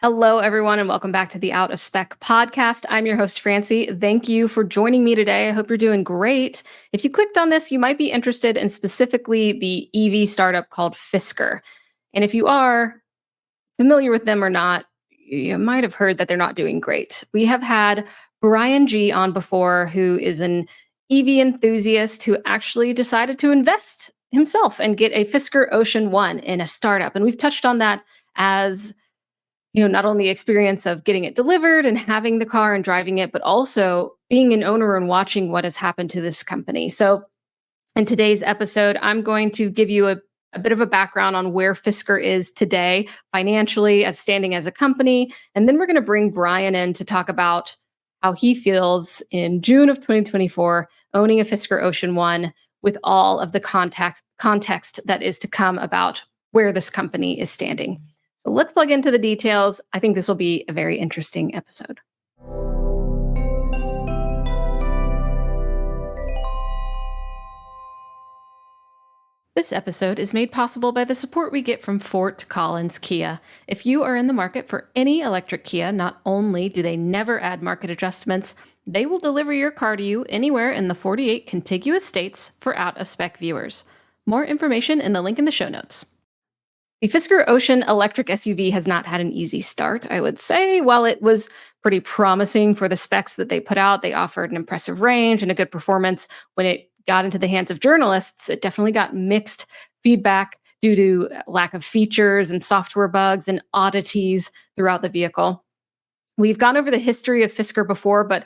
Hello, everyone, and welcome back to the Out of Spec podcast. I'm your host, Francie. Thank you for joining me today. I hope you're doing great. If you clicked on this, you might be interested in specifically the EV startup called Fisker. And if you are familiar with them or not, you might have heard that they're not doing great. We have had Brian G on before, who is an EV enthusiast who actually decided to invest himself and get a Fisker Ocean 1 in a startup. And we've touched on that as not only the experience of getting it delivered and having the car and driving it, but also being an owner and watching what has happened to this company. So in today's episode, I'm going to give you a bit of a background on where Fisker is today financially as standing as a company. And then we're going to bring Brian in to talk about how he feels in June of 2024, owning a Fisker Ocean 1 with all of the context that is to come about where this company is standing. So let's plug into the details. I think this will be a very interesting episode. This episode is made possible by the support we get from Fort Collins Kia. If you are in the market for any electric Kia, not only do they never add market adjustments, they will deliver your car to you anywhere in the 48 contiguous states for out-of-spec viewers. More information in the link in the show notes. The Fisker Ocean electric SUV has not had an easy start, I would say. While it was pretty promising for the specs that they put out, they offered an impressive range and a good performance. When it got into the hands of journalists, it definitely got mixed feedback due to lack of features and software bugs and oddities throughout the vehicle. We've gone over the history of Fisker before, but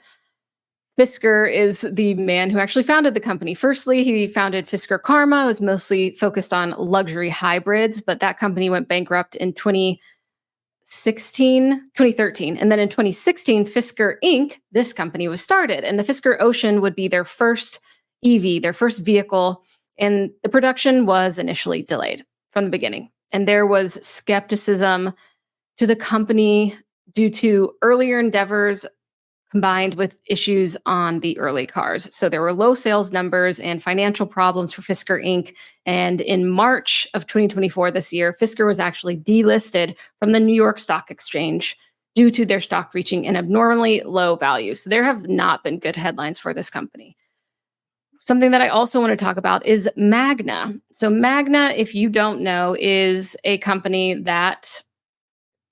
Fisker is the man who actually founded the company. Firstly, he founded Fisker Karma. It was mostly focused on luxury hybrids, but that company went bankrupt in 2013. And then in 2016, Fisker Inc., this company was started. And the Fisker Ocean would be their first EV, their first vehicle. And the production was initially delayed from the beginning. And there was skepticism to the company due to earlier endeavors combined with issues on the early cars. So there were low sales numbers and financial problems for Fisker Inc. And in March of 2024, this year, Fisker was actually delisted from the New York Stock Exchange due to their stock reaching an abnormally low value. So there have not been good headlines for this company. Something that I also want to talk about is Magna. So Magna, if you don't know, is a company that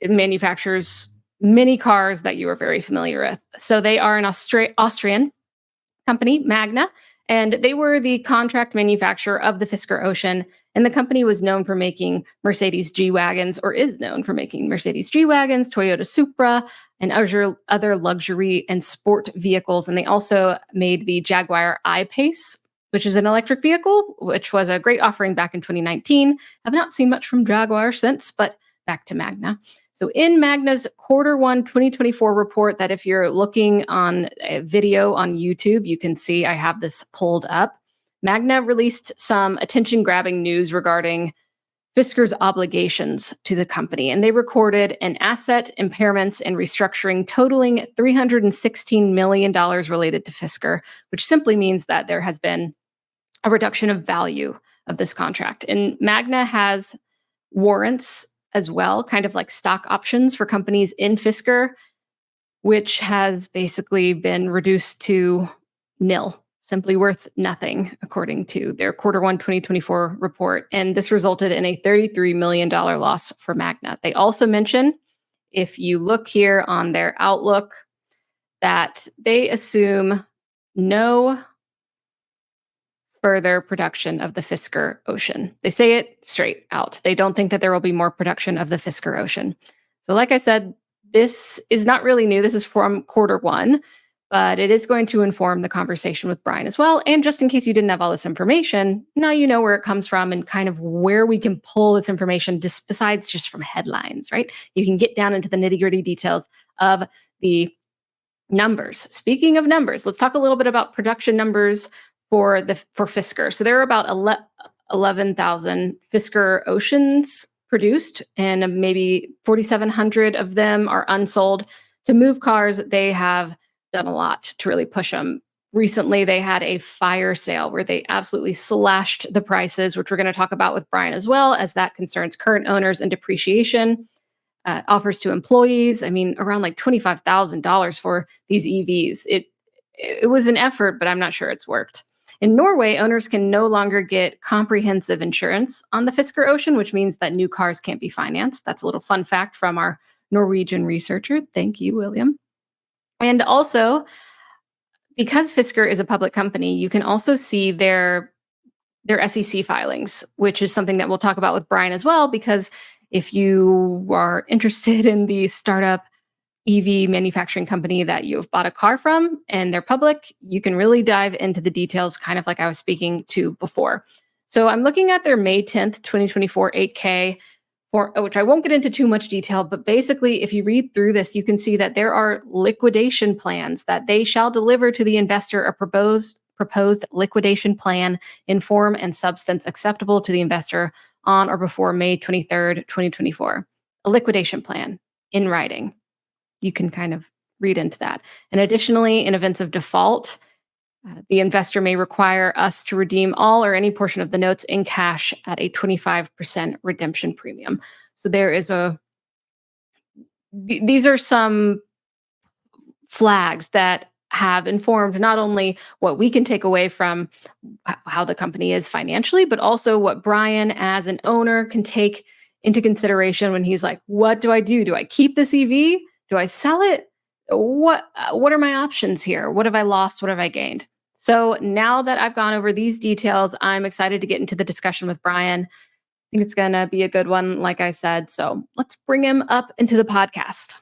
manufactures many cars that you are very familiar with. So they are an Austrian company, Magna, and they were the contract manufacturer of the Fisker Ocean. And the company was known for making Mercedes G-Wagons, or is known for making Mercedes G-Wagons, Toyota Supra, and other luxury and sport vehicles. And they also made the Jaguar I-Pace, which is an electric vehicle, which was a great offering back in 2019. I've not seen much from Jaguar since, but back to Magna. So in Magna's Q1 2024 report, that if you're looking on a video on YouTube, you can see I have this pulled up. Magna released some attention-grabbing news regarding Fisker's obligations to the company, and they recorded an asset impairments and restructuring totaling $316 million related to Fisker, which simply means that there has been a reduction of value of this contract. And Magna has warrants as well, kind of like stock options for companies in Fisker, which has basically been reduced to nil, simply worth nothing, according to their Q1 2024 report. And this resulted in a $33 million loss for Magna. They also mention, if you look here on their outlook, that they assume no further production of the Fisker Ocean. They say it straight out. They don't think that there will be more production of the Fisker Ocean. So like I said, this is not really new. This is from Q1, but it is going to inform the conversation with Brian as well. And just in case you didn't have all this information, now you know where it comes from and kind of where we can pull this information just besides just from headlines, right? You can get down into the nitty-gritty details of the numbers. Speaking of numbers, let's talk a little bit about production numbers for Fisker. So there are about 11,000 Fisker Oceans produced, and maybe 4,700 of them are unsold. To move cars, they have done a lot to really push them. Recently, they had a fire sale where they absolutely slashed the prices, which we're going to talk about with Brian as well, as that concerns current owners and depreciation. offers to employees. I mean, around like $25,000 for these EVs. It was an effort, but I'm not sure it's worked. In Norway, owners can no longer get comprehensive insurance on the Fisker Ocean, which means that new cars can't be financed. That's a little fun fact from our Norwegian researcher. Thank you, William. And also, because Fisker is a public company, you can also see their SEC filings, which is something that we'll talk about with Brian as well, because if you are interested in the startup EV manufacturing company that you've bought a car from and they're public, you can really dive into the details, kind of like I was speaking to before. So I'm looking at their May 10th, 2024 8K, which I won't get into too much detail, but basically, if you read through this, you can see that there are liquidation plans that they shall deliver to the investor a proposed liquidation plan in form and substance acceptable to the investor on or before May 23rd, 2024. A liquidation plan in writing. You can kind of read into that. And additionally, in events of default, the investor may require us to redeem all or any portion of the notes in cash at a 25% redemption premium. So these are some flags that have informed not only what we can take away from how the company is financially, but also what Brian as an owner can take into consideration when he's like, what do I do? Do I keep this EV? Do I sell it? What are my options here? What have I lost? What have I gained? So now that I've gone over these details, I'm excited to get into the discussion with Brian. I think it's going to be a good one, like I said. So let's bring him up into the podcast.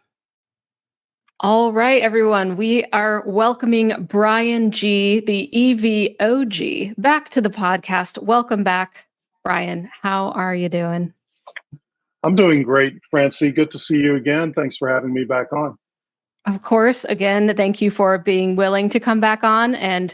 All right, everyone. We are welcoming Brian G, the EV OG, back to the podcast. Welcome back, Brian. How are you doing? I'm doing great, Francie. Good to see you again. Thanks for having me back on. Of course. Again, thank you for being willing to come back on. And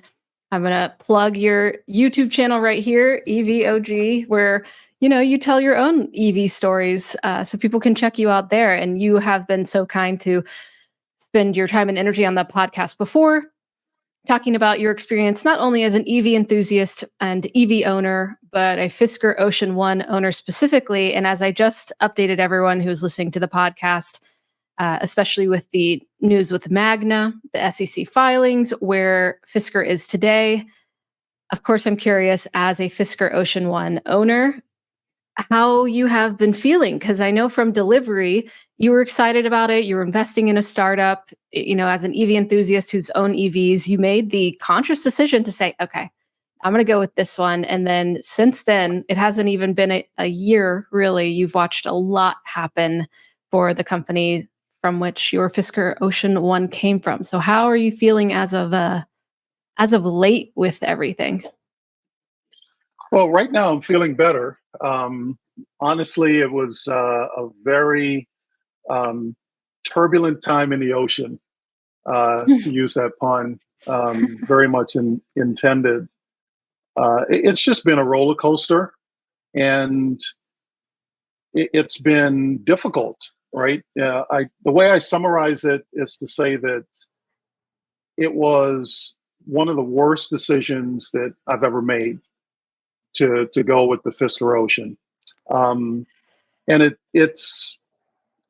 I'm going to plug your YouTube channel right here, EVOG, where, you tell your own EV stories so people can check you out there. And you have been so kind to spend your time and energy on the podcast before, talking about your experience, not only as an EV enthusiast and EV owner, but a Fisker Ocean 1 owner specifically. And as I just updated everyone who's listening to the podcast, especially with the news with Magna, the SEC filings, where Fisker is today. Of course, I'm curious, as a Fisker Ocean 1 owner, how you have been feeling, because I know from delivery, you were excited about it. You were investing in a startup, as an EV enthusiast who's owned EVs, you made the conscious decision to say, okay, I'm going to go with this one. And then since then, it hasn't even been a year, really. You've watched a lot happen for the company from which your Fisker Ocean 1 came from. So how are you feeling as of late with everything? Well, right now I'm feeling better. Honestly, it was a very turbulent time in the ocean, to use that pun, very much intended. It's just been a roller coaster, and it's been difficult. Right. The way I summarize it is to say that it was one of the worst decisions that I've ever made to go with the Fisker Ocean. And it's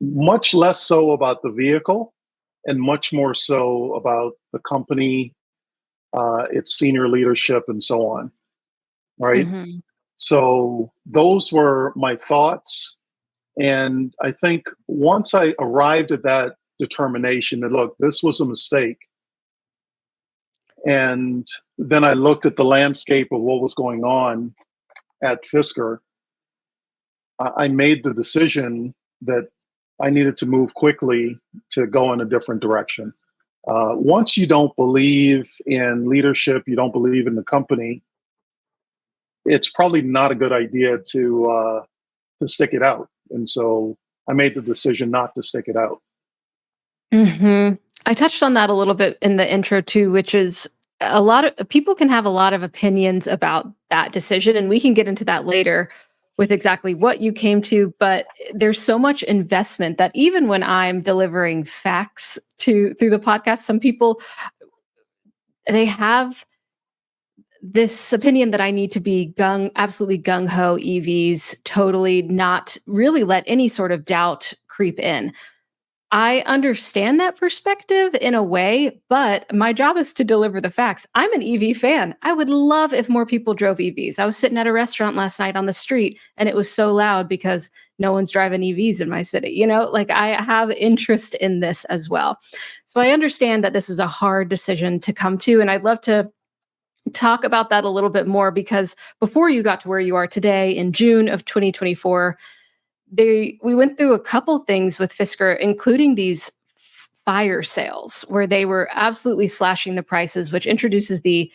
much less so about the vehicle and much more so about the company, its senior leadership, and so on. Right. Mm-hmm. So those were my thoughts. And I think once I arrived at that determination that, look, this was a mistake, and then I looked at the landscape of what was going on at Fisker, I made the decision that I needed to move quickly to go in a different direction. Once you don't believe in leadership, you don't believe in the company, it's probably not a good idea to stick it out. And so I made the decision not to stick it out. Mm-hmm. I touched on that a little bit in the intro too, which is a lot of people can have a lot of opinions about that decision. And we can get into that later with exactly what you came to. But there's so much investment that even when I'm delivering facts through the podcast, some people, they have this opinion that I need to be absolutely gung ho EVs, totally not really let any sort of doubt creep in. I understand that perspective in a way, but my job is to deliver the facts. I'm an EV fan. I would love if more people drove EVs. I was sitting at a restaurant last night on the street and it was so loud because no one's driving EVs in my city. Like I have interest in this as well. So I understand that this is a hard decision to come to. And I'd love to talk about that a little bit more because before you got to where you are today in June of 2024, we went through a couple things with Fisker, including these fire sales where they were absolutely slashing the prices, which introduces the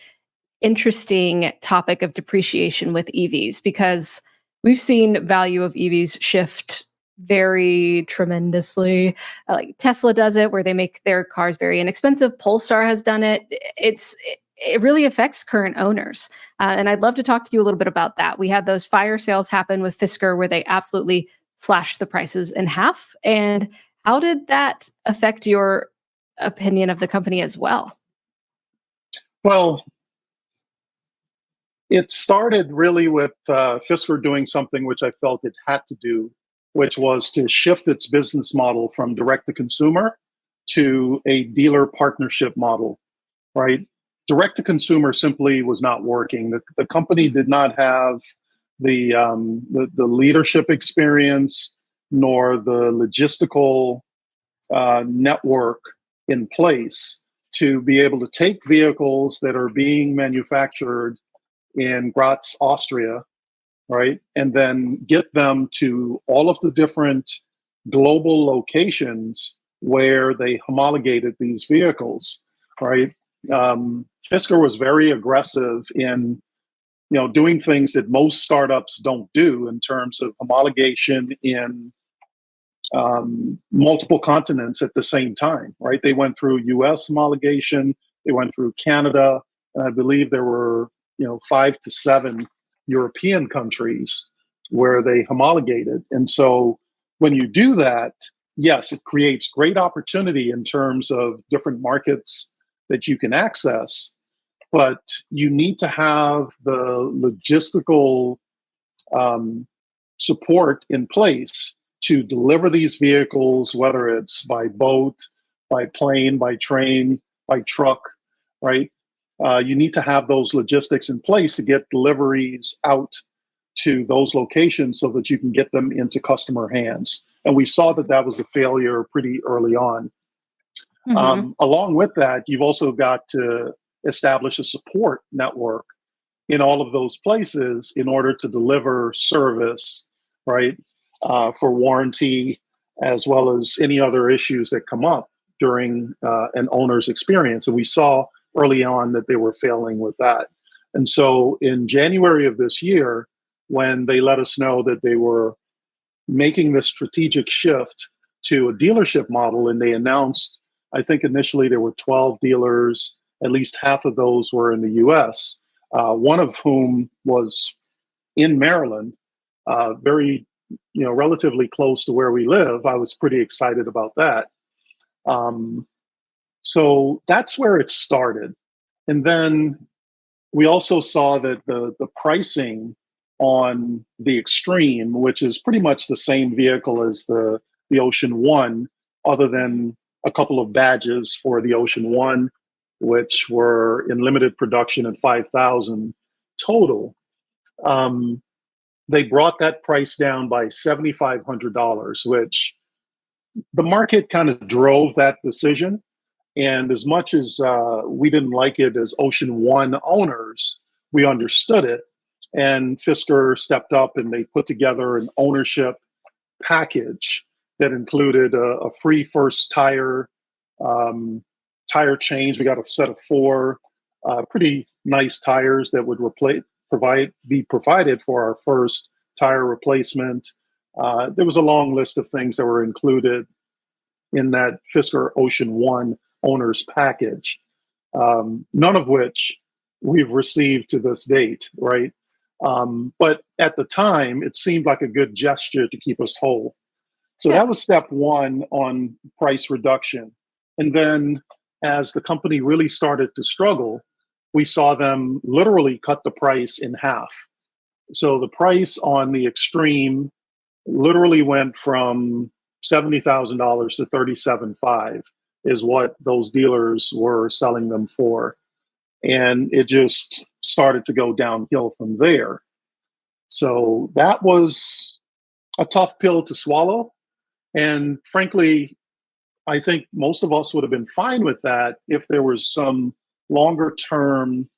interesting topic of depreciation with EVs because we've seen value of EVs shift very tremendously. Like Tesla does it where they make their cars very inexpensive. Polestar has done it. It really affects current owners. And I'd love to talk to you a little bit about that. We had those fire sales happen with Fisker where they absolutely slashed the prices in half. And how did that affect your opinion of the company as well? Well, it started really with Fisker doing something which I felt it had to do, which was to shift its business model from direct to consumer to a dealer partnership model, right? Direct to consumer simply was not working. The company did not have the leadership experience nor the logistical network in place to be able to take vehicles that are being manufactured in Graz, Austria, right, and then get them to all of the different global locations where they homologated these vehicles, right? Fisker was very aggressive in doing things that most startups don't do in terms of homologation in multiple continents at the same time, right? They went through US homologation, they went through Canada, and I believe there were 5 to 7 European countries where they homologated. And so when you do that, yes, it creates great opportunity in terms of different markets that you can access, but you need to have the logistical support in place to deliver these vehicles, whether it's by boat, by plane, by train, by truck, right? You need to have those logistics in place to get deliveries out to those locations so that you can get them into customer hands. And we saw that was a failure pretty early on. Along with that, you've also got to establish a support network in all of those places in order to deliver service, right, for warranty, as well as any other issues that come up during an owner's experience. And we saw early on that they were failing with that. And so in January of this year, when they let us know that they were making this strategic shift to a dealership model, and they announced, I think initially there were 12 dealers, at least half of those were in the US, one of whom was in Maryland, very, relatively close to where we live. I was pretty excited about that. So that's where it started. And then we also saw that the pricing on the Extreme, which is pretty much the same vehicle as the Ocean One, other than a couple of badges for the Ocean One, which were in limited production at 5,000 total. They brought that price down by $7,500, which the market kind of drove that decision. And as much as we didn't like it as Ocean One owners, we understood it. And Fisker stepped up and they put together an ownership package that included a free first tire change. We got a set of 4 pretty nice tires that would be provided for our first tire replacement. There was a long list of things that were included in that Fisker Ocean One owner's package, none of which we've received to this date, right? But at the time, it seemed like a good gesture to keep us whole. So that was step one on price reduction. And then as the company really started to struggle, we saw them literally cut the price in half. So the price on the Extreme literally went from $70,000 to $37,500 is what those dealers were selling them for. And it just started to go downhill from there. So that was a tough pill to swallow. And frankly, I think most of us would have been fine with that if there was some longer term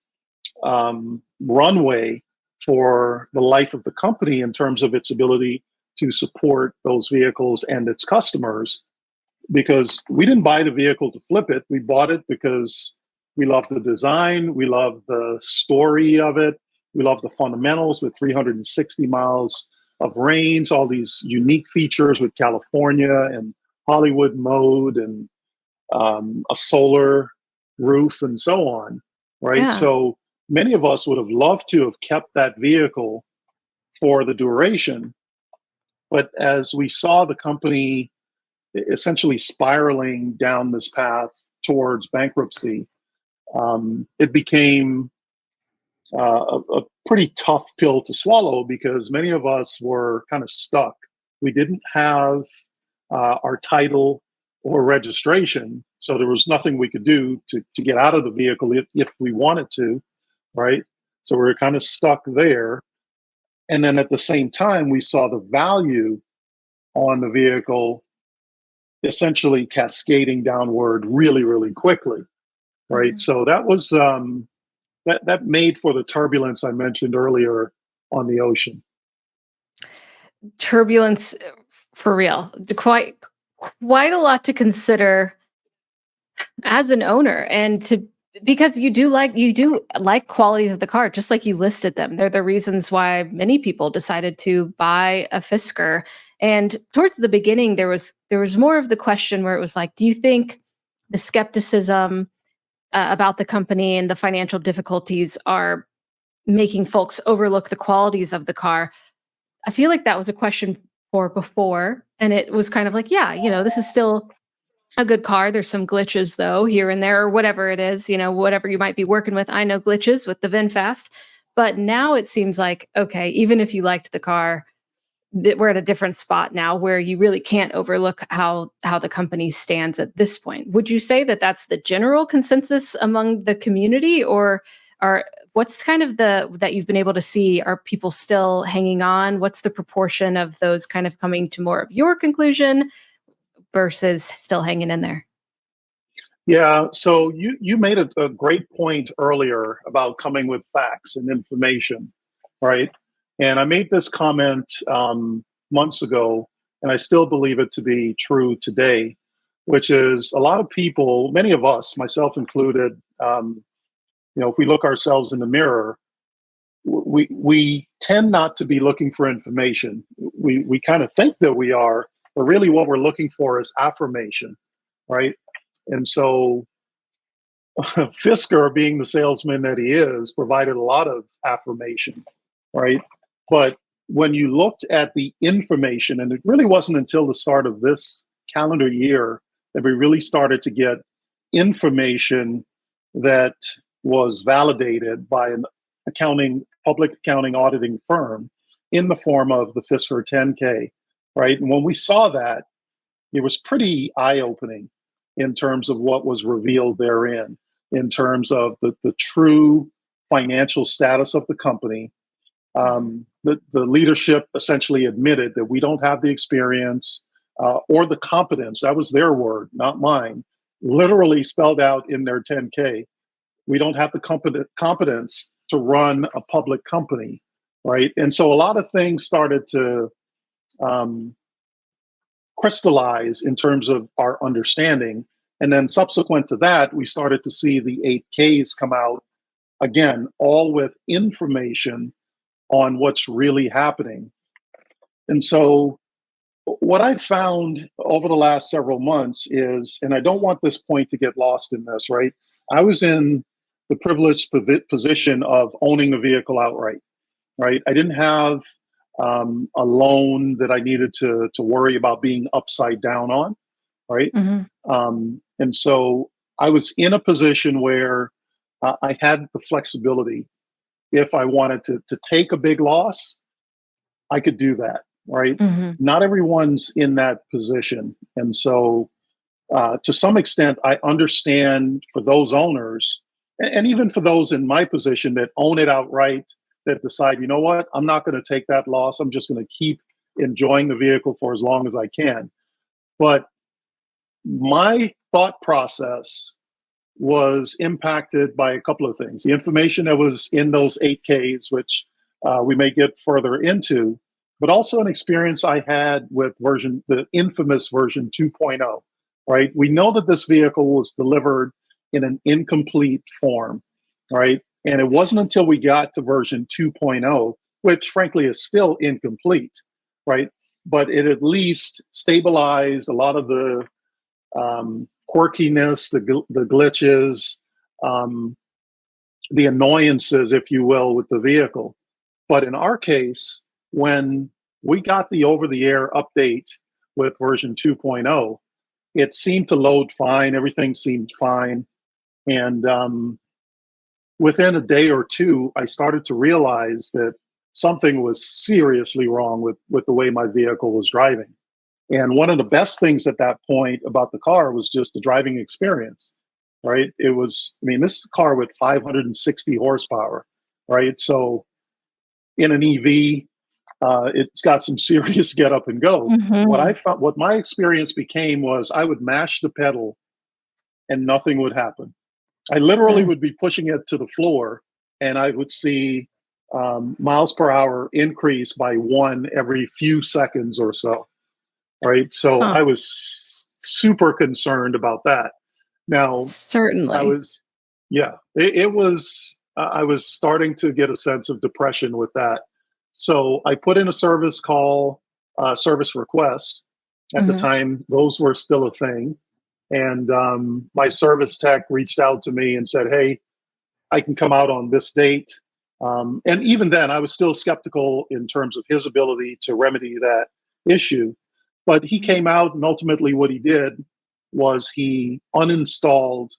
runway for the life of the company in terms of its ability to support those vehicles and its customers. Because we didn't buy the vehicle to flip it. We bought it because we love the design. We love the story of it. We love the fundamentals with 360 miles of range, all these unique features with California and Hollywood mode and a solar roof and so on, right? Yeah. So many of us would have loved to have kept that vehicle for the duration. But as we saw the company essentially spiraling down this path towards bankruptcy, it became a pretty tough pill to swallow because many of us were kind of stuck. We didn't have our title or registration, so there was nothing we could do to get out of the vehicle if we wanted to, right? So we were kind of stuck there. And then at the same time, we saw the value on the vehicle essentially cascading downward really, really quickly, right? Mhm. So that was that made for the turbulence I mentioned earlier on the ocean. Turbulence for real. Quite a lot to consider as an owner, and to because you do like qualities of the car, just like you listed them. They're the reasons why many people decided to buy a Fisker. And towards the beginning, there was more of the question where it was like, do you think the skepticism about the company and the financial difficulties are making folks overlook the qualities of the car? I feel like that was a question for before, and it was kind of like, yeah, this is still a good car. There's some glitches though here and there, or whatever it is, whatever you might be working with. I know glitches with the VinFast, but now it seems like, okay, even if you liked the car, we're at a different spot now where you really can't overlook how the company stands at this point. Would you say that that's the general consensus among the community, or are what's kind of that you've been able to see? Are people still hanging on? What's the proportion of those kind of coming to more of your conclusion versus still hanging in there? Yeah, so you made a great point earlier about coming with facts and information, right? And I made this comment months ago, and I still believe it to be true today, which is a lot of people, many of us, myself included, if we look ourselves in the mirror, we tend not to be looking for information. We kind of think that we are, but really what we're looking for is affirmation, right? And so Fisker, being the salesman that he is, provided a lot of affirmation, right? But when you looked at the information, and it really wasn't until the start of this calendar year that we really started to get information that was validated by an public accounting auditing firm in the form of the Fisker 10K, right? And when we saw that, it was pretty eye-opening in terms of what was revealed therein, in terms of the true financial status of the company. The leadership essentially admitted that we don't have the experience or the competence. That was their word, not mine. Literally spelled out in their 10K. We don't have the competence to run a public company, right? And so a lot of things started to crystallize in terms of our understanding. And then subsequent to that, we started to see the 8Ks come out again, all with information on what's really happening. And so what I found over the last several months is, and I don't want this point to get lost in this, right? I was in the privileged position of owning a vehicle outright, right? I didn't have a loan that I needed to worry about being upside down on, right? Mhm. And so I was in a position where I had the flexibility. If I wanted to take a big loss, I could do that, right? Hmm. Not everyone's in that position. And so, to some extent, I understand for those owners, and even for those in my position that own it outright, that decide, you know what, I'm not going to take that loss. I'm just going to keep enjoying the vehicle for as long as I can. But my thought process was impacted by a couple of things. The information that was in those 8Ks, which we may get further into, but also an experience I had with the infamous version 2.0, right? We know that this vehicle was delivered in an incomplete form, right? And it wasn't until we got to version 2.0, which frankly is still incomplete, right? But it at least stabilized a lot of the quirkiness, the glitches, um, the annoyances, if you will, with the vehicle. But in our case, when we got the over the air update with version 2.0, it seemed to load fine. Everything seemed fine. And within a day or two, I started to realize that something was seriously wrong with the way my vehicle was driving. And one of the best things at that point about the car was just the driving experience, right? It was, I mean, this is a car with 560 horsepower, right? So in an EV, it's got some serious get up and go. What I Hmm. found, what my experience became was I would mash the pedal and nothing would happen. I literally would be pushing it to the floor and I would see miles per hour increase by one every few seconds or so, right? So Huh. I was super concerned about that. Now, I Certainly. was, yeah, it was, I was starting to get a sense of depression with that. So I put in a service call, service request. At the Hmm. time, those were still a thing. And my service tech reached out to me and said, hey, I can come out on this date. And even then, I was still skeptical in terms of his ability to remedy that issue. But he came out, and ultimately, what he did was he uninstalled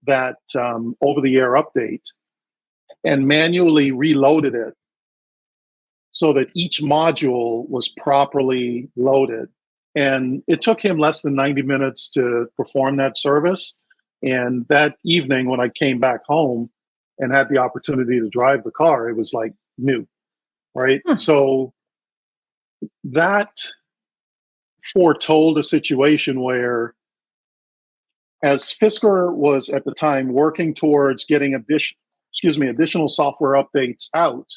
that over the air update and manually reloaded it so that each module was properly loaded. And it took him less than 90 minutes to perform that service. And that evening, when I came back home and had the opportunity to drive the car, it was like new, right? Huh. So that foretold a situation where, as Fisker was at the time working towards getting additional software updates out,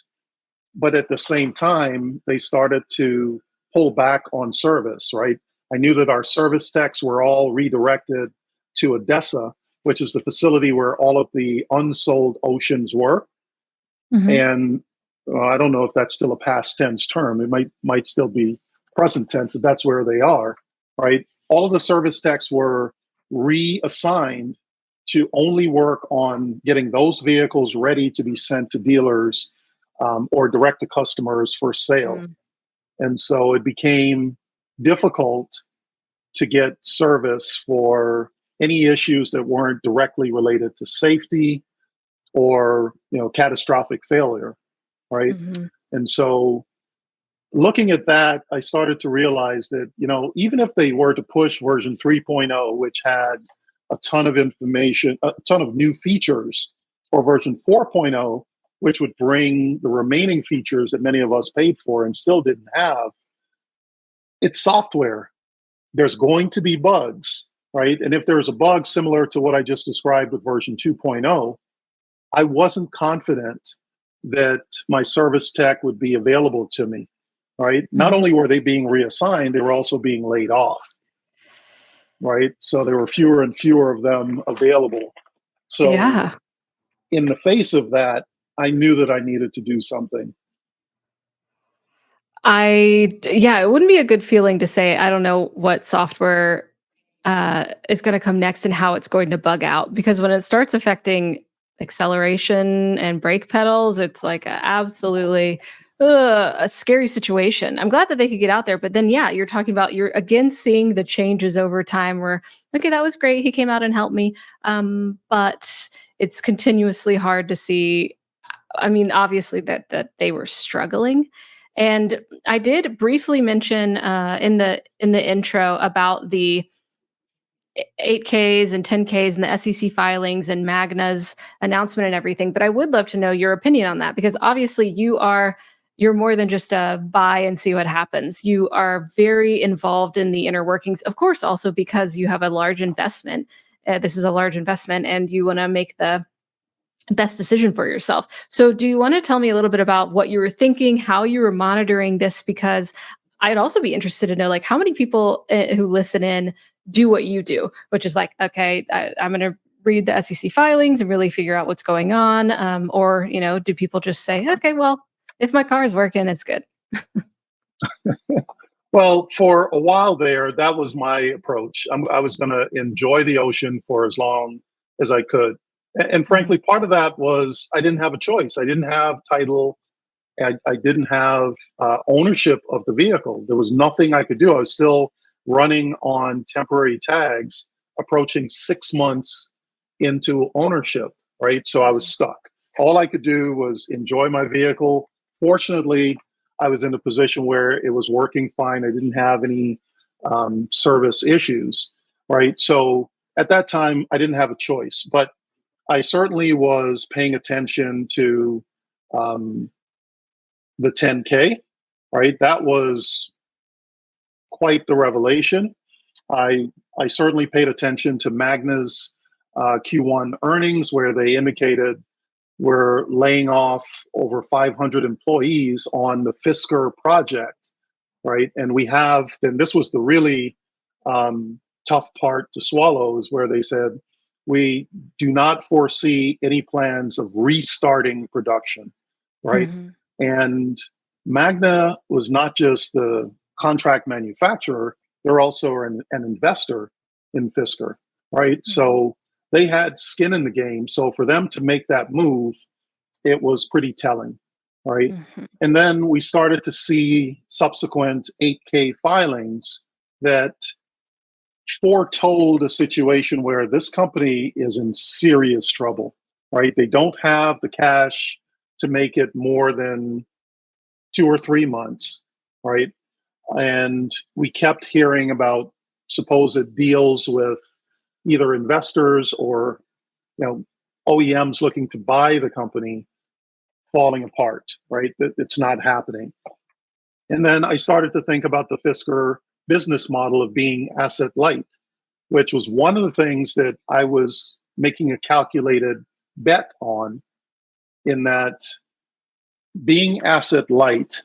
but at the same time, they started to pull back on service, right? I knew that our service techs were all redirected to Odessa, which is the facility where all of the unsold Oceans were. Hmm. And I don't know if that's still a past tense term. It might still be present tense if that's where they are, right? All of the service techs were reassigned to only work on getting those vehicles ready to be sent to dealers or direct to customers for sale. And so it became difficult to get service for any issues that weren't directly related to safety or catastrophic failure, right? Hmm. And so looking at that, I started to realize that even if they were to push version 3.0, which had a ton of information, a ton of new features, or version 4.0, which would bring the remaining features that many of us paid for and still didn't have, it's software. There's going to be bugs, right? And if there's a bug similar to what I just described with version 2.0, I wasn't confident that my service tech would be available to me, right? Not Hmm. only were they being reassigned, they were also being laid off, right? So there were fewer and fewer of them available. So Yeah. in the face of that, I knew that I needed to do something. Yeah, it wouldn't be a good feeling to say, I don't know what software is going to come next and how it's going to bug out. Because when it starts affecting acceleration and brake pedals, it's like absolutely a scary situation. I'm glad that they could get out there, but then yeah, you're talking about you're again seeing the changes over time where okay, that was great. He came out and helped me. But it's continuously hard to see. I mean, obviously that they were struggling. And I did briefly mention in the intro about the 8Ks and 10Ks and the SEC filings and Magna's announcement and everything. But I would love to know your opinion on that because obviously you're more than just a buy and see what happens. You are very involved in the inner workings, of course, also because you have a large investment. This is a large investment, and you want to make the best decision for yourself. So, do you want to tell me a little bit about what you were thinking, how you were monitoring this? Because I'd also be interested to know, like, how many people who listen in do what you do, which is like, okay, I'm going to read the SEC filings and really figure out what's going on, or do people just say, okay, well, if my car is working, it's good. Well, for a while there, that was my approach. I was going to enjoy the ocean for as long as I could. And Mhm. frankly, part of that was I didn't have a choice. I didn't have title. I didn't have ownership of the vehicle. There was nothing I could do. I was still running on temporary tags, approaching 6 months into ownership, right? So I was stuck. All I could do was enjoy my vehicle. Fortunately, I was in a position where it was working fine. I didn't have any service issues, right? So at that time, I didn't have a choice, but I certainly was paying attention to um, the 10K, right? That was quite the revelation. I I certainly paid attention to Magna's Q1 earnings, where they indicated we're laying off over 500 employees on the Fisker project, right? And we have, then this was the really tough part to swallow, is where they said, we do not foresee any plans of restarting production, right? Mhm. And Magna was not just the contract manufacturer, they're also an investor in Fisker, right? Mhm. So they had skin in the game. So for them to make that move, it was pretty telling, right? Mhm. And then we started to see subsequent 8K filings that foretold a situation where this company is in serious trouble, right? They don't have the cash to make it more than 2 or 3 months, right? And we kept hearing about supposed deals with either investors or you know OEMs looking to buy the company falling apart, right? It's not happening. And then I started to think about the Fisker business model of being asset light, which was one of the things that I was making a calculated bet on, in that being asset light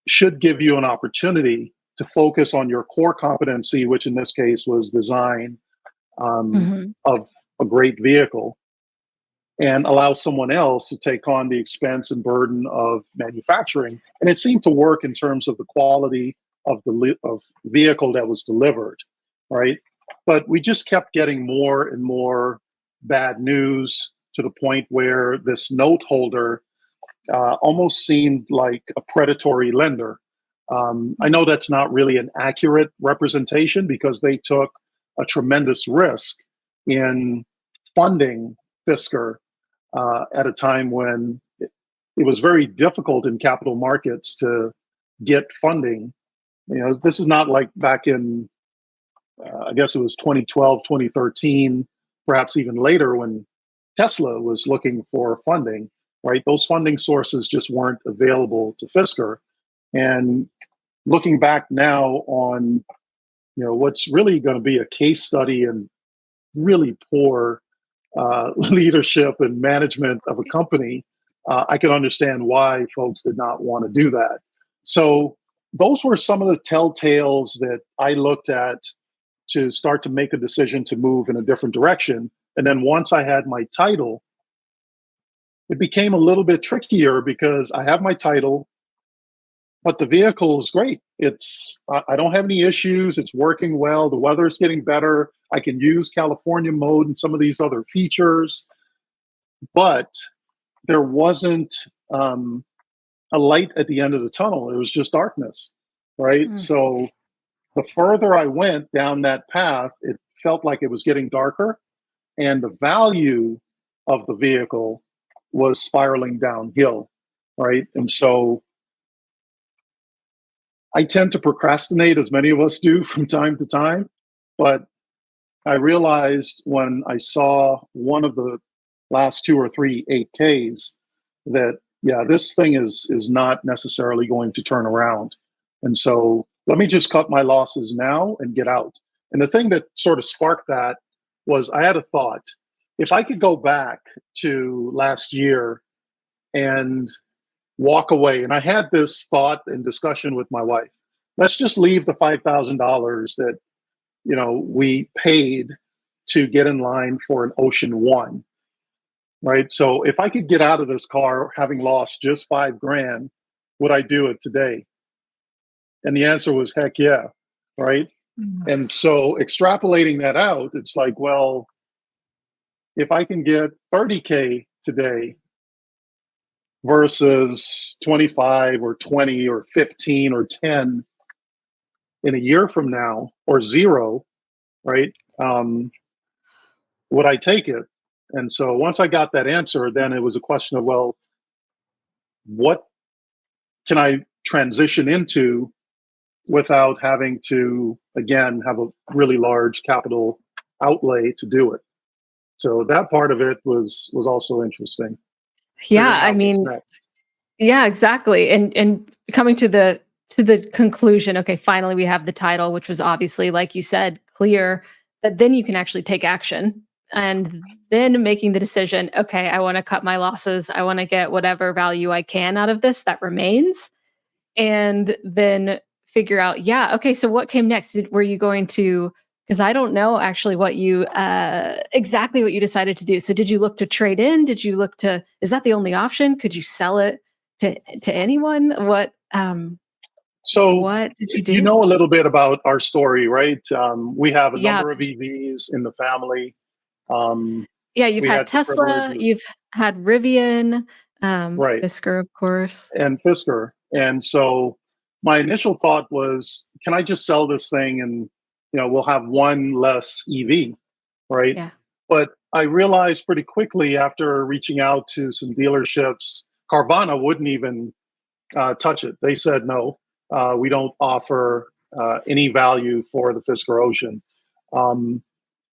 should give you an opportunity to focus on your core competency, which in this case was design Mhm. of a great vehicle, and allow someone else to take on the expense and burden of manufacturing. And it seemed to work in terms of the quality of the of vehicle that was delivered, right? But we just kept getting more and more bad news, to the point where this note holder almost seemed like a predatory lender. I know that's not really an accurate representation, because they took a tremendous risk in funding Fisker at a time when it was very difficult in capital markets to get funding. This is not like back in, I guess it was 2012, 2013, perhaps even later, when Tesla was looking for funding, right? Those funding sources just weren't available to Fisker. And looking back now on, what's really going to be a case study in really poor leadership and management of a company, I can understand why folks did not want to do that. So those were some of the telltales that I looked at to start to make a decision to move in a different direction. And then once I had my title, it became a little bit trickier, because I have my title, but the vehicle is great. I don't have any issues. It's working well. The weather's getting better. I can use California mode and some of these other features, but there wasn't a light at the end of the tunnel. It was just darkness, right? Mm. So the further I went down that path, it felt like it was getting darker, and the value of the vehicle was spiraling downhill, right? And so I tend to procrastinate, as many of us do from time to time, but I realized when I saw one of the last two or three 8Ks that, yeah, this thing is not necessarily going to turn around. And so let me just cut my losses now and get out. And the thing that sort of sparked that was I had a thought. If I could go back to last year and walk away, and I had this thought and discussion with my wife, let's just leave the $5,000 that we paid to get in line for an Ocean One, right? So if I could get out of this car having lost just $5,000, would I do it today? And the answer was heck yeah, right? Mm. And so extrapolating that out, it's like, well, if I can get 30K today versus 25 or 20 or 15 or 10 in a year from now, or zero, right? Would I take it? And so once I got that answer, then it was a question of, well, what can I transition into without having to, again, have a really large capital outlay to do it? So that part of it was also interesting. Yeah, Figuring I out what's mean, next. yeah, exactly. And coming to the conclusion, okay, finally we have the title, which was obviously, like you said, clear, that then you can actually take action. And then making the decision, okay, I want to cut my losses. I want to get whatever value I can out of this that remains. And then figure out, yeah, okay, so what came next? Were you going to, because I don't know actually what you exactly what you decided to do. So did you look to trade in? Did you look to, is that the only option? Could you sell it to anyone? So What did you you do? know a little bit about our story, right? We have a Yeah. number of EVs in the family. Um, Yeah, you've we had had the privilege Tesla, of, you've had Rivian, right, Fisker, of course. and Fisker. And so my initial thought was, can I just sell this thing and we'll have one less EV, right? Yeah. But I realized pretty quickly after reaching out to some dealerships, Carvana wouldn't even touch it. They said no, we don't offer any value for the Fisker Ocean. Um,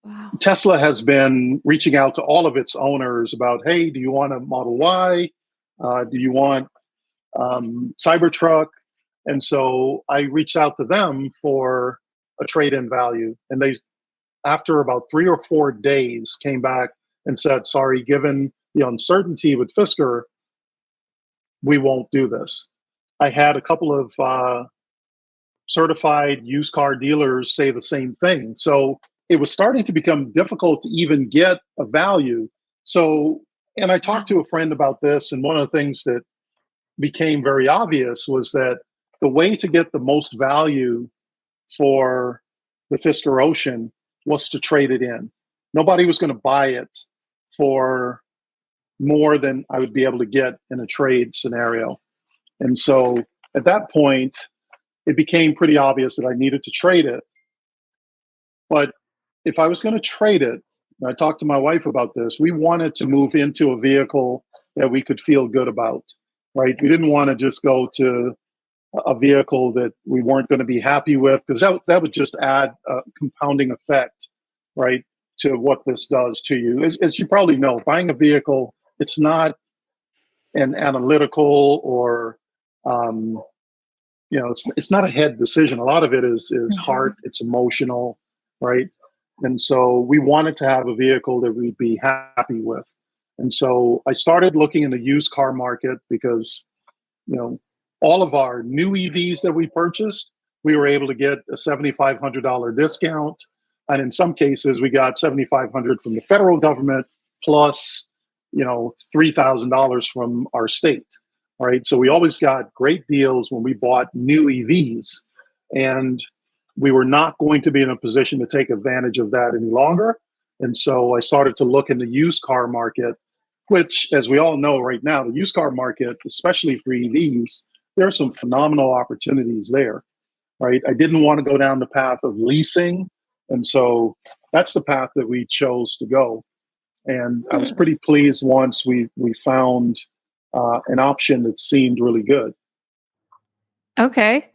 Wow. Tesla has been reaching out to all of its owners about, hey, do you want a Model Y? Do you want Cybertruck? And so I reached out to them for a trade-in value, and they, after about 3 or 4 days, came back and said, sorry, given the uncertainty with Fisker, we won't do this. I had a couple of certified used car dealers say the same thing. So it was starting to become difficult to even get a value. So, and I talked to Wow. a friend about this, and one of the things that became very obvious was that the way to get the most value for the Fisker Ocean was to trade it in. Nobody was going to buy it for more than I would be able to get in a trade scenario. And so at that point, it became pretty obvious that I needed to trade it. But if I was going to trade it, and I talked to my wife about this, we wanted to move into a vehicle that we could feel good about, right? We didn't want to just go to a vehicle that we weren't going to be happy with, because that would just add a compounding effect, right, to what this does to you. As you probably know, buying a vehicle, it's not an analytical or it's not a head decision. A lot of it is heart, Mhm. it's emotional, right? And so we wanted to have a vehicle that we'd be happy with. And so I started looking in the used car market because, you know, all of our new EVs that we purchased, we were able to get a $7,500 discount. And in some cases, we got $7,500 from the federal government plus, $3,000 from our state. Right. So we always got great deals when we bought new EVs. And we were not going to be in a position to take advantage of that any longer. And so I started to look in the used car market. which, as we all know right now, the used car market, especially for EVs, there are some phenomenal opportunities there, right? I didn't want to go down the path of leasing. And so that's the path that we chose to go. And I was Hmm. pretty pleased once we found an option that seemed really good. Okay.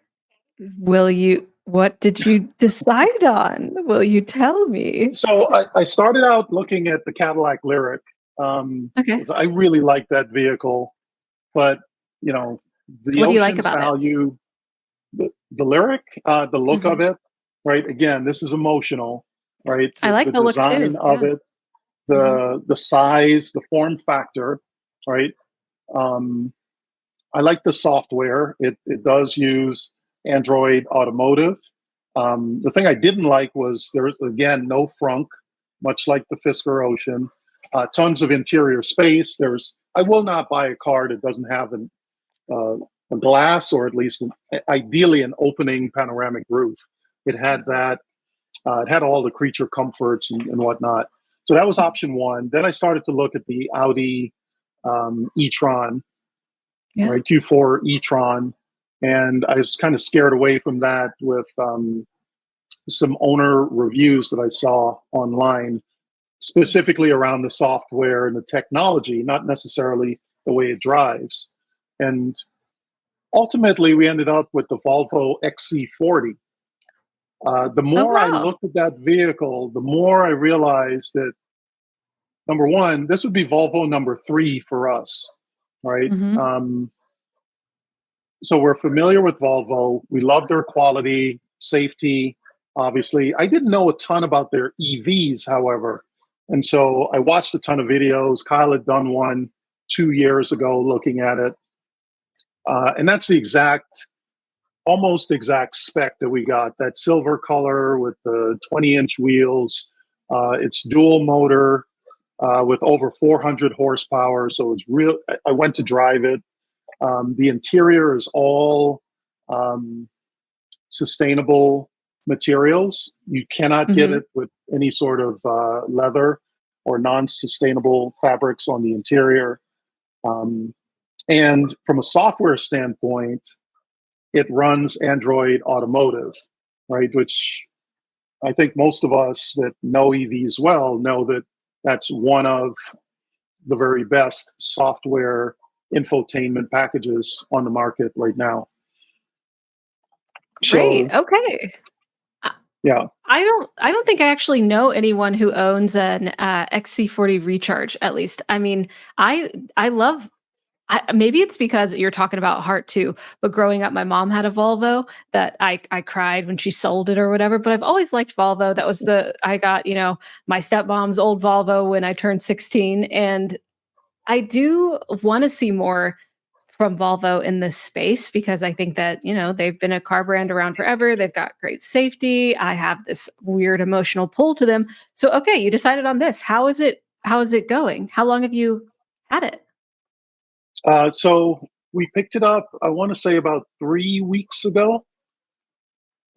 What did you decide on? Will you tell me? So I started out looking at the Cadillac Lyric. Um, Okay. 'Cause I really like that vehicle, but you know, the What do you like Ocean's about it? value, the Lyric, the look of Mhm. it, right? Again, this is emotional, right? I The like the look design too. of Yeah. it, Mhm. the size, the form factor, right? Um, I like the software. It does use Android Automotive. The thing I didn't like was there's again no frunk, much like the Fisker Ocean. Tons of interior space. I will not buy a car that doesn't have uh, a glass or at least ideally an opening panoramic roof. It had that. It had all the creature comforts and whatnot. So that was option one. Then I started to look at the Audi e-tron, Yeah. right? Q4 e-tron, and I was kind of scared away from that with some owner reviews that I saw online, specifically around the software and the technology, not necessarily the way it drives. And ultimately, we ended up with the Volvo XC40. The Oh, more I wow. looked at that vehicle, the more I realized that number one, this would be Volvo number three for us, right? Mhm. So we're familiar with Volvo. We love their quality, safety, obviously. I didn't know a ton about their EVs, however. And so I watched a ton of videos. Kyle had done one 2 years ago looking at it. And that's the almost exact spec that we got, that silver color with the 20-inch wheels. It's dual motor with over 400 horsepower. So it's real. I went to drive it. The interior is all um, sustainable materials. You cannot get Mhm. it with any sort of leather or non-sustainable fabrics on the interior. Um, and from a software standpoint, it runs Android Automotive, right? Which I think most of us that know EVs well know that that's one of the very best software infotainment packages on the market right now. Great. So Okay. I yeah, I don't think I actually know anyone who owns an XC40 Recharge, at least. I mean, I love maybe it's because you're talking about heart too, but growing up, my mom had a Volvo that I cried when she sold it or whatever. But I've always liked Volvo. That was I got, my stepmom's old Volvo when I turned 16. And I do want to see more from Volvo in this space because I think that, they've been a car brand around forever. They've got great safety. I have this weird emotional pull to them. So okay, you decided on this. How is it going? How long have you had it? so we picked it up. I want to say about 3 weeks ago,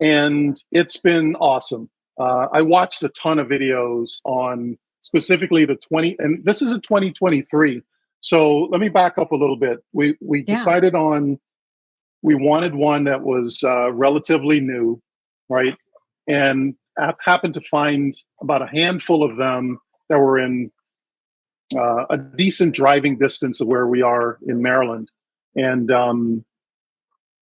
and it's been awesome. I watched a ton of videos on specifically the 20, and this is a 2023. So let me back up a little bit. We Yeah. decided on we wanted one that was relatively new, right? And happened to find about a handful of them that were in a decent driving distance of where we are in Maryland. And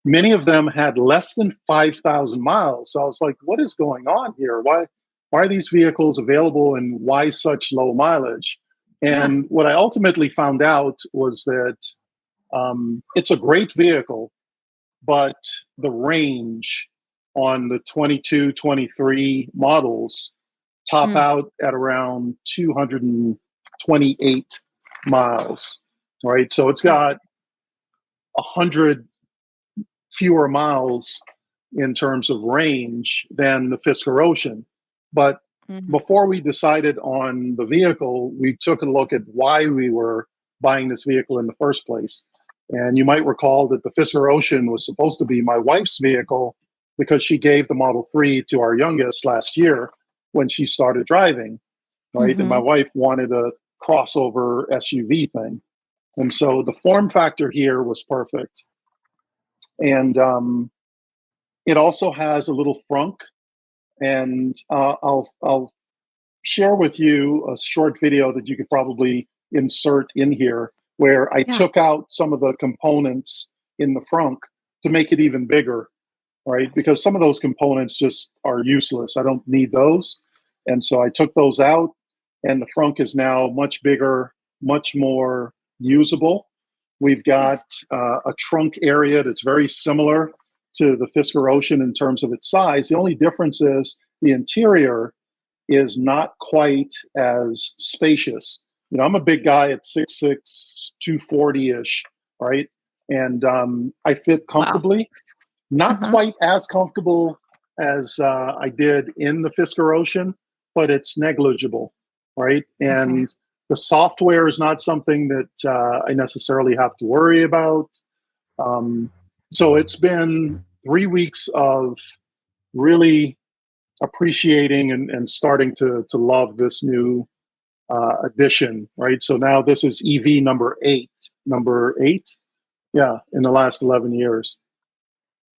many of them had less than 5,000 miles. So I was like, what is going on here? Why are these vehicles available and why such low mileage? Yeah. And what I ultimately found out was that it's a great vehicle, but the range on the 22, 23 models top Mm. out at around 228 miles, right? So it's got Okay. 100 fewer miles in terms of range than the Fisker Ocean. But Mhm. before we decided on the vehicle, we took a look at why we were buying this vehicle in the first place. And you might recall that the Fisker Ocean was supposed to be my wife's vehicle because she gave the Model 3 to our youngest last year when she started driving, right? And my Mhm. wife wanted a crossover SUV thing. And so the form factor here was perfect. And it also has a little frunk. And I'll share with you a short video that you could probably insert in here where I Yeah. took out some of the components in the frunk to make it even bigger, right? Because some of those components just are useless. I don't need those. And so I took those out, and the frunk is now much bigger, much more usable. We've got Nice. a trunk area that's very similar to the Fisker Ocean in terms of its size. The only difference is the interior is not quite as spacious. You know, I'm a big guy at 6'6", 240-ish, right? And I fit Wow. comfortably. Not Uh-huh. quite as comfortable as I did in the Fisker Ocean, but it's negligible, right? Okay. And the software is not something that I necessarily have to worry about. Um, so it's been 3 weeks of really appreciating and starting to love this new addition, right? So now this is EV number eight, yeah, in the last 11 years.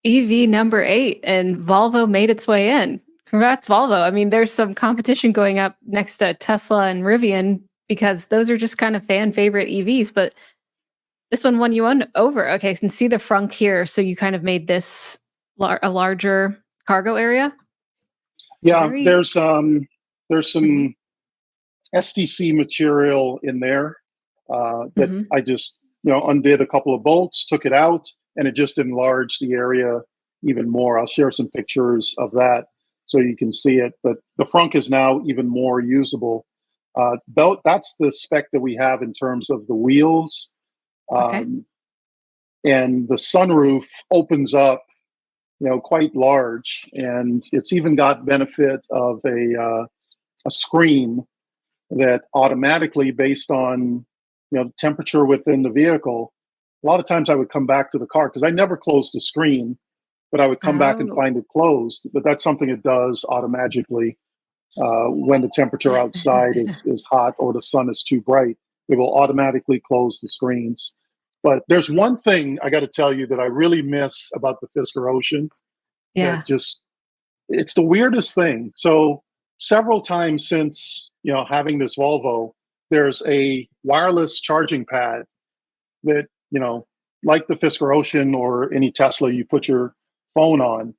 EV number 8, and Volvo made its way in. Congrats, Volvo. I mean, there's some competition going up next to Tesla and Rivian because those are just kind of fan favorite EVs, but this one won you on over. Okay, I can see the frunk here. So you kind of made this a larger cargo area. Yeah, Very. there's Mhm, some SDC material in there that mhm. I just undid a couple of bolts, took it out, and it just enlarged the area even more. I'll share some pictures of that so you can see it. But the frunk is now even more usable. Though that's the spec that we have in terms of the wheels, Okay. um, and the sunroof opens up, quite large, and it's even got benefit of a screen that automatically, based on temperature within the vehicle, a lot of times I would come back to the car because I never closed the screen, but I would come back and Oh. find it closed. But that's something it does automatically when the temperature outside is hot or the sun is too bright. It will automatically close the screens. But there's one thing I got to tell you that I really miss about the Fisker Ocean that Yeah. just it's the weirdest thing. So several times since having this Volvo, there's a wireless charging pad that like the Fisker Ocean or any Tesla, you put your phone on,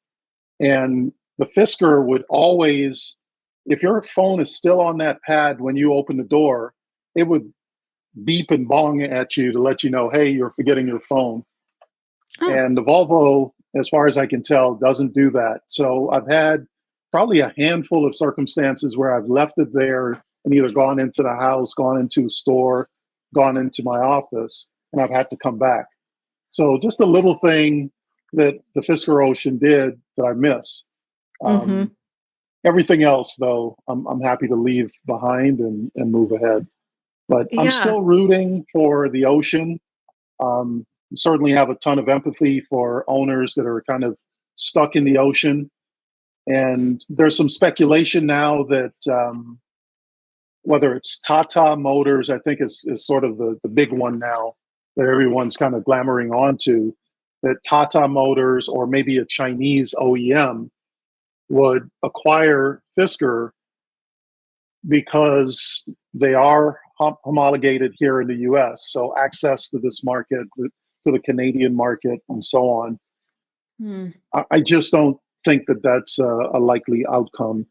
and the Fisker would always, if your phone is still on that pad when you open the door, it would beep and bong at you to let you know, hey, you're forgetting your phone. Oh. And the Volvo, as far as I can tell, doesn't do that. So I've had probably a handful of circumstances where I've left it there and either gone into the house, gone into a store, gone into my office, and I've had to come back. So just a little thing that the Fisker Ocean did that I miss. Mhm. Um, Everything else, though, I'm happy to leave behind and move ahead. But I'm Yeah. still rooting for the ocean. Certainly have a ton of empathy for owners that are kind of stuck in the ocean. And there's some speculation now that whether it's Tata Motors, I think is sort of the big one now that everyone's kind of glamoring onto, that Tata Motors or maybe a Chinese OEM would acquire Fisker because they are homologated here in the US. So access to this market, to the Canadian market, and so on. Hmm. I just don't think that that's a likely outcome.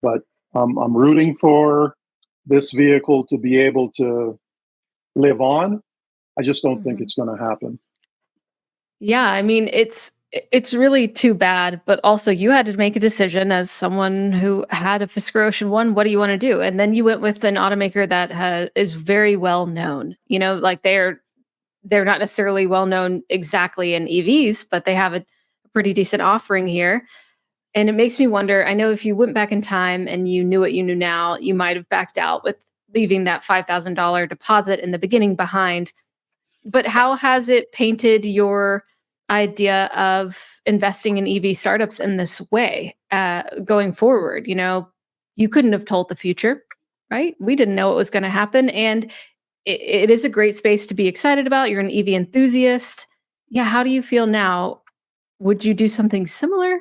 But I'm rooting for this vehicle to be able to live on. I just don't think Mhm. it's going to happen. Yeah, I mean, it's really too bad, but also you had to make a decision as someone who had a Fisker Ocean 1, what do you wanna do? And then you went with an automaker that is very well known, like they're not necessarily well known exactly in EVs, but they have a pretty decent offering here. And it makes me wonder, I know if you went back in time and you knew what you knew now, you might have backed out with leaving that $5,000 deposit in the beginning behind. But how has it painted your idea of investing in EV startups in this way going forward? You couldn't have told the future. right? We didn't know what was going to happen. And it is a great space to be excited about. You're an EV enthusiast. Yeah. How do you feel now? Would you do something similar?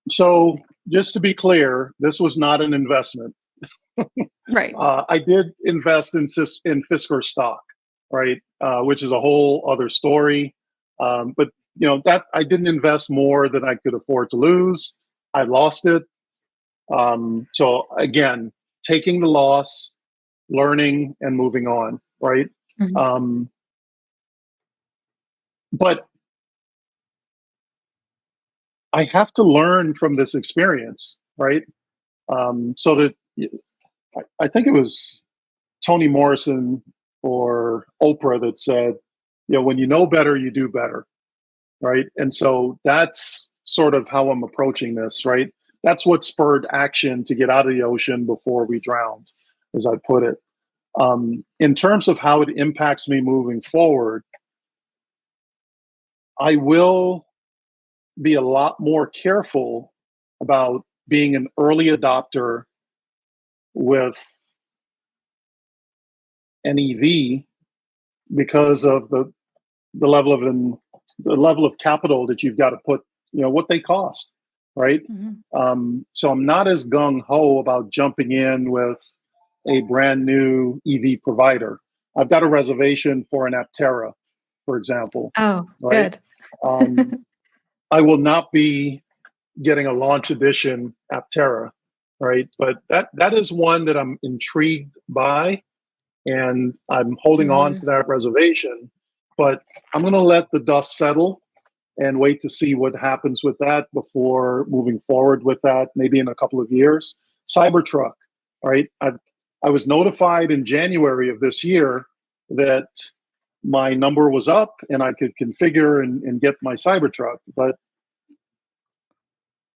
So just to be clear, this was not an investment. Right. I did invest in Fisker stock, right, which is a whole other story. But that I didn't invest more than I could afford to lose. I lost it. So again, taking the loss, learning, and moving on, right? Mhm. Um, but I have to learn from this experience, right? So that I think it was Toni Morrison or Oprah that said, when you know better, you do better, right? And so that's sort of how I'm approaching this, right? That's what spurred action to get out of the ocean before we drowned, as I put it. In terms of how it impacts me moving forward, I will be a lot more careful about being an early adopter with an EV because of the level of the level of capital that you've got to put, what they cost, right? Mhm. So I'm not as gung ho about jumping in with a brand new EV provider. I've got a reservation for an Aptera, for example, Oh, right? good. Um, I will not be getting a launch edition Aptera, right? But that is one that I'm intrigued by, and I'm holding on Mhm. to that reservation. But I'm going to let the dust settle and wait to see what happens with that before moving forward with that, maybe in a couple of years. Cybertruck, right? I was notified in January of this year that my number was up and I could configure and get my Cybertruck, but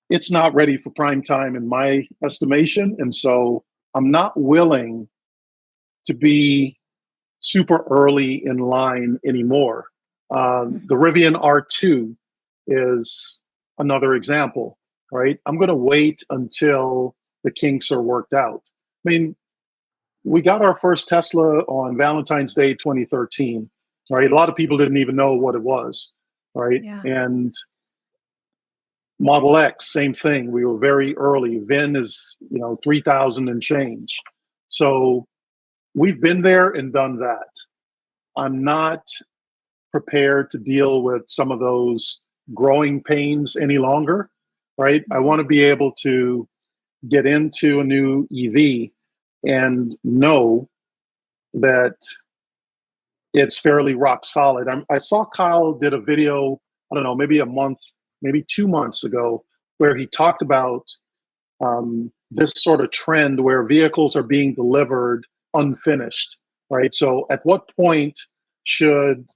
it's not ready for prime time in my estimation. And so I'm not willing to be super early in line anymore. Mhm. The Rivian R2 is another example, right? I'm going to wait until the kinks are worked out. I mean, we got our first Tesla on Valentine's Day 2013, right? A lot of people didn't even know what it was, right? Yeah. And Model X, same thing. We were very early. VIN is, 3,000 and change. So we've been there and done that. I'm not prepared to deal with some of those growing pains any longer, right? I Mhm. want to be able to get into a new EV and know that it's fairly rock solid. I saw Kyle did a video, I don't know, maybe a month, maybe 2 months ago, where he talked about this sort of trend where vehicles are being delivered unfinished, right? So at what point should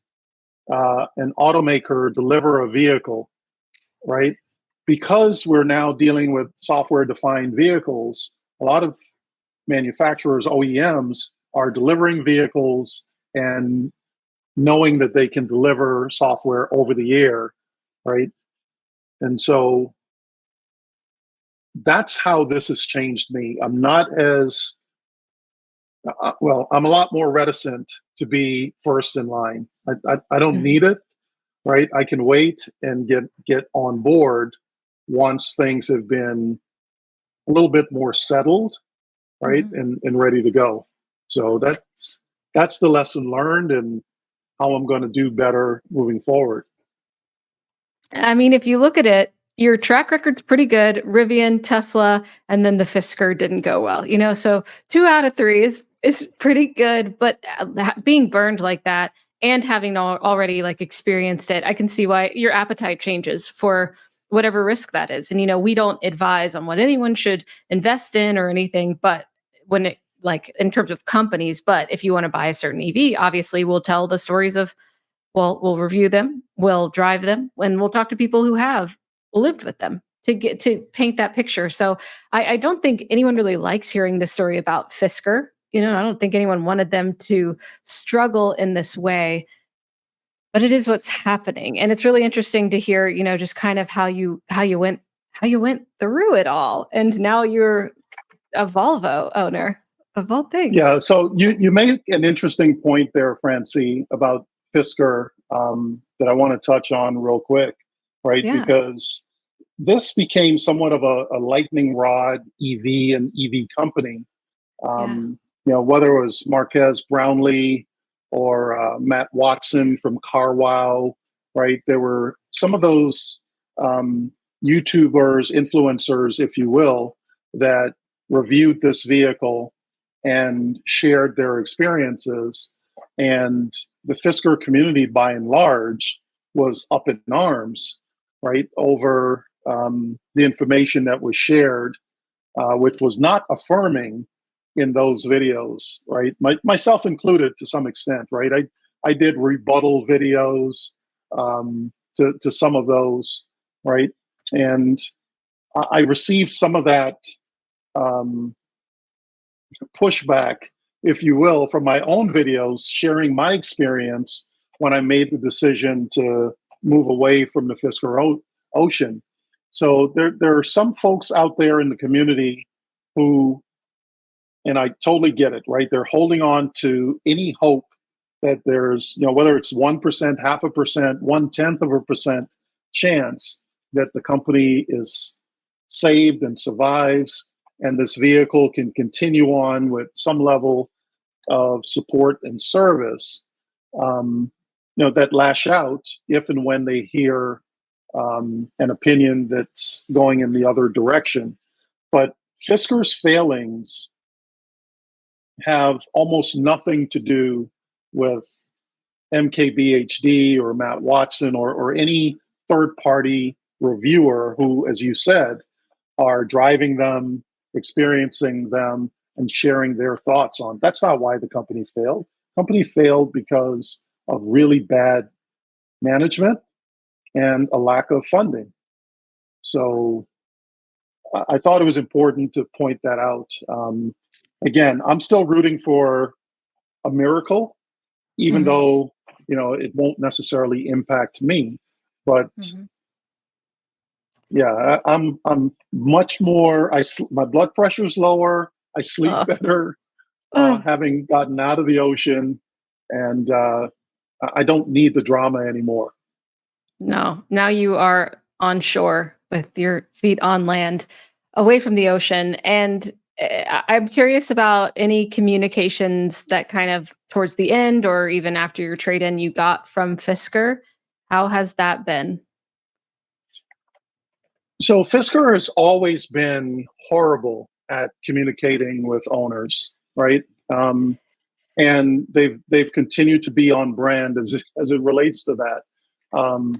an automaker deliver a vehicle, right? Because we're now dealing with software defined vehicles, a lot of manufacturers, OEMs, are delivering vehicles and knowing that they can deliver software over the air, right? And so that's how this has changed me. I'm not as well, I'm a lot more reticent to be first in line. I don't Mhm. need it, right? I can wait and get on board once things have been a little bit more settled, right, Mhm. and ready to go. So that's the lesson learned and how I'm going to do better moving forward. I mean, if you look at it, your track record's pretty good. Rivian, Tesla, and then the Fisker didn't go well. So 2 out of 3 is pretty good. But being burned like that and having already like experienced it, I can see why your appetite changes for whatever risk that is. And we don't advise on what anyone should invest in or anything, but when it like in terms of companies, but if you want to buy a certain EV, obviously we'll tell the stories of we'll review them, we'll drive them, and we'll talk to people who have lived with them to get to paint that picture. So I don't think anyone really likes hearing the story about Fisker. I don't think anyone wanted them to struggle in this way, but it is what's happening. And it's really interesting to hear, just kind of how you went through it all. And now you're a Volvo owner. Of all things. Yeah, so you make an interesting point there, Francie, about Fisker that I want to touch on real quick, right? Yeah. Because this became somewhat of a lightning rod EV and EV company. Yeah. Whether it was Marquez Brownlee or Matt Watson from CarWow, right? There were some of those YouTubers, influencers, if you will, that reviewed this vehicle and shared their experiences. And the Fisker community, by and large, was up in arms, right, over the information that was shared, which was not affirming in those videos, right? Myself included to some extent, right? I did rebuttal videos to some of those, right? And I received some of that um, pushback, if you will, from my own videos, sharing my experience when I made the decision to move away from the Fisker Ocean. So there are some folks out there in the community who, and I totally get it, right? They're holding on to any hope that there's, whether it's 1%, half a percent, 1/10 of a percent chance that the company is saved and survives, and this vehicle can continue on with some level of support and service. That lash out if and when they hear an opinion that's going in the other direction. But Fisker's failings have almost nothing to do with MKBHD or Matt Watson or any third party reviewer who, as you said, are driving them, experiencing them, and sharing their thoughts on. That's not why the company failed. Company failed because of really bad management and a lack of funding. So I thought it was important to point that out. Again, I'm still rooting for a miracle, even Mhm. though it won't necessarily impact me. But Mhm. yeah, I'm much more. My blood pressure's lower. I sleep Oh, better oh, having gotten out of the ocean, and I don't need the drama anymore. no. Now you are on shore with your feet on land, away from the ocean. And I'm curious about any communications that kind of towards the end or even after your trade in you got from Fisker. How has that been? So Fisker has always been horrible at communicating with owners, right? And they've continued to be on brand as it relates to that.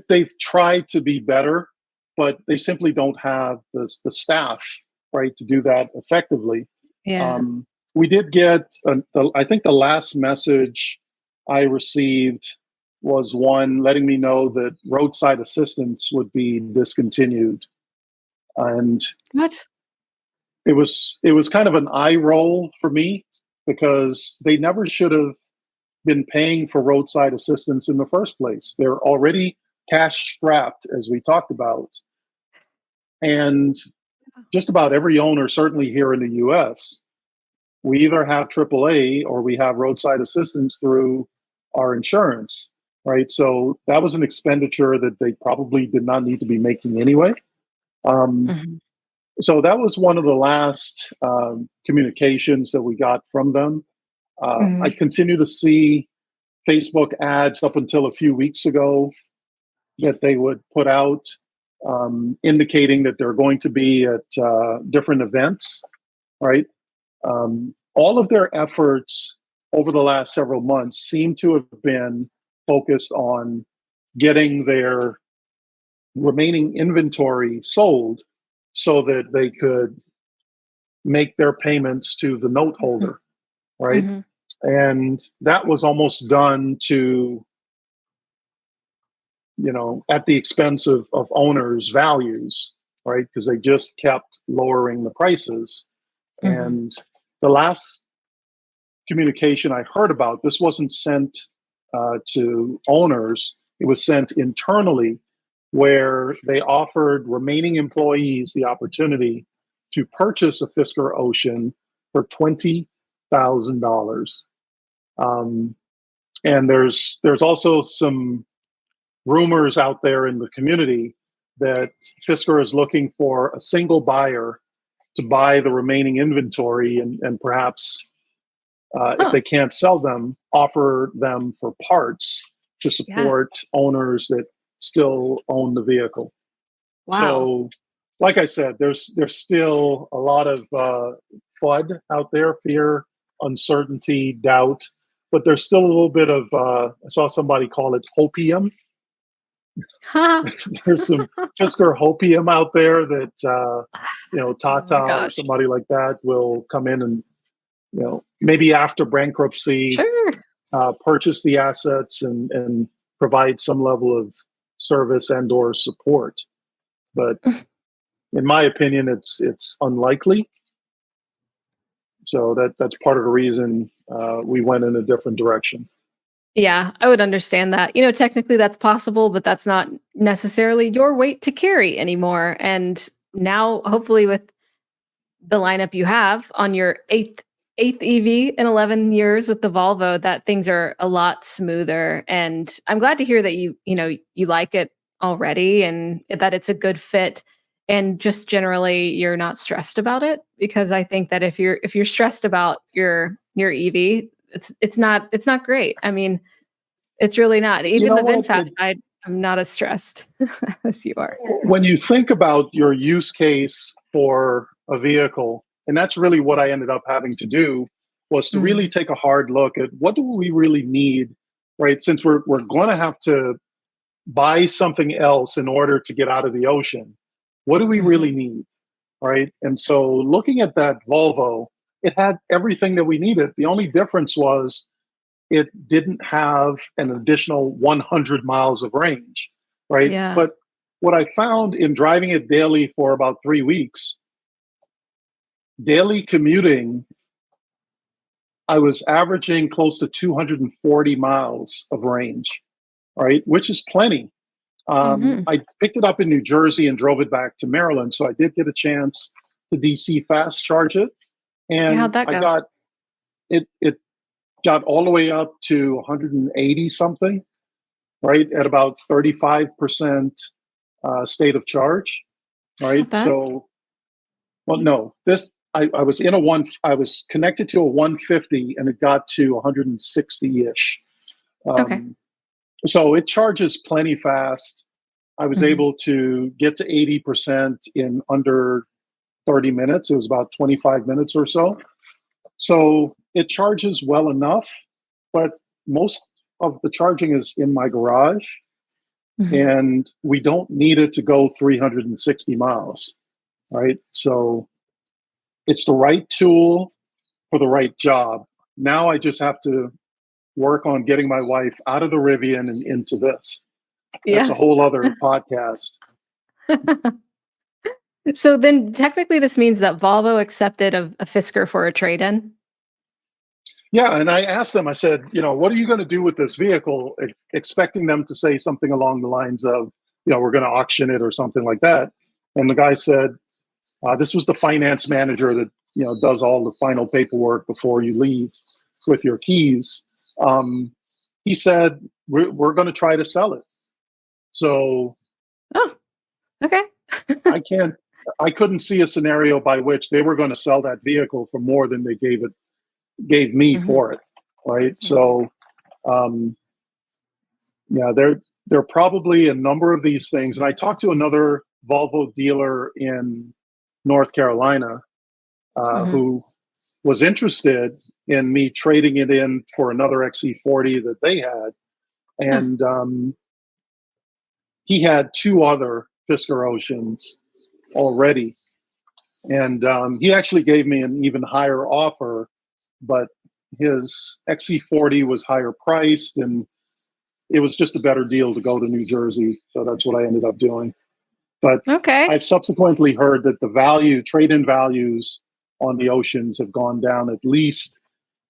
They've tried to be better, but they simply don't have the staff, right, to do that effectively. Yeah. We did get, I think the last message I received was one letting me know that roadside assistance would be discontinued, and What? it was kind of an eye roll for me because they never should have been paying for roadside assistance in the first place. They're already cash strapped, as we talked about, and just about every owner, certainly here in the U.S., we either have AAA or we have roadside assistance through our insurance, right? So that was an expenditure that they probably did not need to be making anyway. Um, Mhm. so that was one of the last communications that we got from them. I Mhm. continue to see Facebook ads up until a few weeks ago that they would put out indicating that they're going to be at different events, right? All of their efforts over the last several months seem to have been focused on getting their remaining inventory sold so that they could make their payments to the note Mhm. holder, right? Mhm. And that was almost done to, at the expense of owners' values, right? Because they just kept lowering the prices. Mhm. And the last communication I heard about, this wasn't sent to owners, it was sent internally, where they offered remaining employees the opportunity to purchase a Fisker Ocean for $20,000. And there's also some rumors out there in the community that Fisker is looking for a single buyer to buy the remaining inventory and perhaps, if they can't sell them, offer them for parts to support owners that still own the vehicle. Wow. So, like I said, there's still a lot of FUD out there, fear, uncertainty, doubt, but there's still a little bit of, I saw somebody call it hopium. There's some Fisker hopium out there that, Tata or somebody like that will come in and, maybe after bankruptcy, purchase the assets and provide some level of service and or support. But in my opinion, it's unlikely. So that's part of the reason we went in a different direction. Yeah, I would understand that. Technically that's possible, but that's not necessarily your weight to carry anymore. And now, hopefully, with the lineup you have on your eighth EV in 11 years with the Volvo, that things are a lot smoother. And I'm glad to hear that you like it already and that it's a good fit. And just generally, you're not stressed about it, because I think that if you're stressed about your EV, it's not great. I mean, it's really not. Even the VinFast side, I'm not as stressed as you are. When you think about your use case for a vehicle, and that's really what I ended up having to do, was to really take a hard look at what do we really need, right? Since we're going to have to buy something else in order to get out of the ocean, what do we really need, right? And so looking at that Volvo, it had everything that we needed. The only difference was it didn't have an additional 100 miles of range, right? Yeah. But what I found in driving it daily for about 3 weeks, daily commuting, I was averaging close to 240 miles of range, right? Which is plenty. I picked it up in New Jersey and drove it back to Maryland. So I did get a chance to DC fast charge it. And how'd that go? I got it got all the way up to 180 something, right? At about 35% state of charge, right? So, well, no, I was I was connected to a 150 and it got to 160-ish. So it charges plenty fast. I was able to get to 80% in under 30 minutes. It was about 25 minutes or so. So it charges well enough, but most of the charging is in my garage, and we don't need it to go 360 miles, right? So it's the right tool for the right job. Now I just have to work on getting my wife out of the Rivian and into this. That's a whole other podcast. So then technically this means that Volvo accepted a Fisker for a trade-in? Yeah, and I asked them, I said, what are you going to do with this vehicle? Expecting them to say something along the lines of, we're going to auction it or something like that. And the guy said, this was the finance manager that, does all the final paperwork before you leave with your keys. He said, we're going to try to sell it. So, okay. I couldn't see a scenario by which they were going to sell that vehicle for more than they gave me for it, right? So, there are probably a number of these things. And I talked to another Volvo dealer in North Carolina who was interested in me trading it in for another XC40 that they had. And he had 2 other Fisker Oceans already. And he actually gave me an even higher offer, but his XC40 was higher priced and it was just a better deal to go to New Jersey. So that's what I ended up doing. But I've subsequently heard that the trade-in values on the Oceans have gone down at least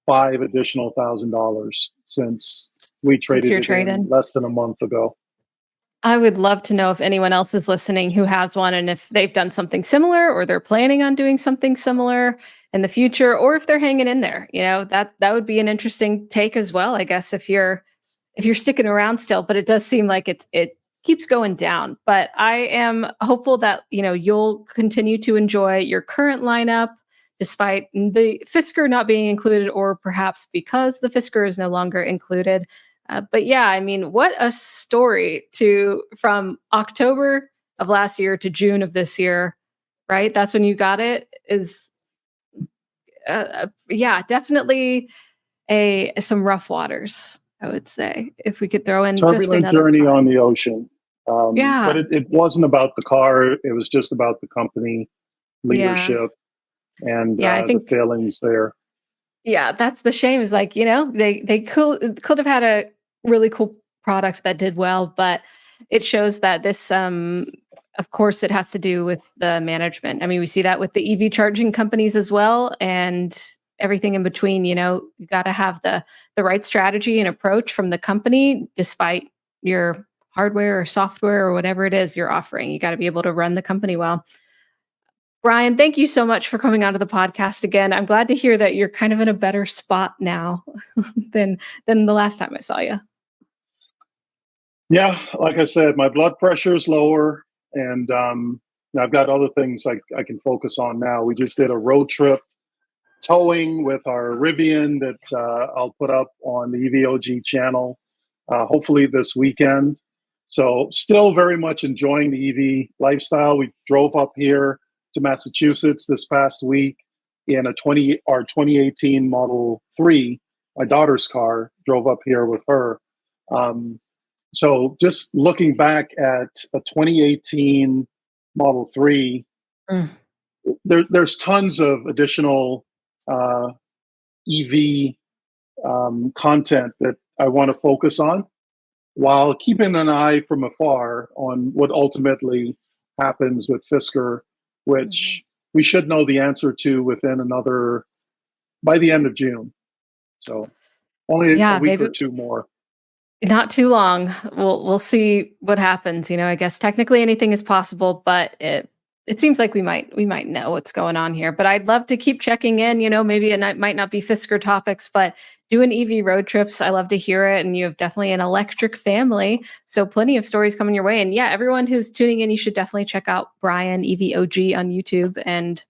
$5,000 additional since we traded it in less than a month ago. I would love to know if anyone else is listening who has one and if they've done something similar or they're planning on doing something similar. in the future, or if they're hanging in there. That would be an interesting take as well, I guess, if you're sticking around still. But it does seem like it keeps going down. But I am hopeful that you'll continue to enjoy your current lineup despite the Fisker not being included, or perhaps because the Fisker is no longer included. But yeah, I mean, what a story from October of last year to June of this year, right? That's when you got it. Is yeah, definitely some rough waters, I would say, if we could throw in just Turbulent another. journey on the ocean. Yeah, But it wasn't about the car. It was just about the company yeah, leadership and yeah. I the think failings there. yeah, that's the shame. Is like they could have had a really cool product that did well, but it shows that this of course it has to do with the management. I mean, we see that with the EV charging companies as well, and everything in between. You got to have the right strategy and approach from the company, despite your hardware or software or whatever it is you're offering. You got to be able to run the company well. Brian, thank you so much for coming onto the podcast again. I'm glad to hear that you're kind of in a better spot now than the last time I saw you. Yeah, like I said, my blood pressure is lower, and I've got other things I can focus on now. We just did a road trip towing with our Rivian that I'll put up on the EVOG channel, hopefully this weekend. So still very much enjoying the EV lifestyle. We drove up here to Massachusetts this past week in our 2018 Model 3. My daughter's car, drove up here with her. So just looking back at a 2018 Model 3, Mm. there's tons of additional EV content that I want to focus on, while keeping an eye from afar on what ultimately happens with Fisker, which we should know the answer to by the end of June. So only a Yeah, week maybe or two more. not too long. We'll see what happens. I guess technically anything is possible, but it seems like we might know what's going on here. But I'd love to keep checking in. Maybe it might not be Fisker topics, but doing EV road trips, I love to hear it. And you have definitely an electric family, so plenty of stories coming your way. And yeah, everyone who's tuning in, you should definitely check out Brian EVOG on YouTube and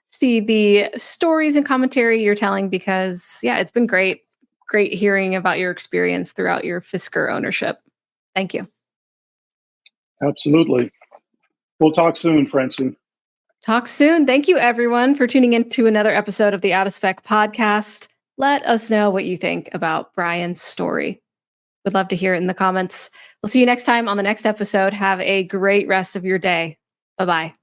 see the stories and commentary you're telling, because yeah, it's been great hearing about your experience throughout your Fisker ownership. Thank you. Absolutely. We'll talk soon, Francie. Talk soon. Thank you, everyone, for tuning in to another episode of the Out of Spec podcast. Let us know what you think about Brian's story. Would love to hear it in the comments. We'll see you next time on the next episode. Have a great rest of your day. Bye-bye.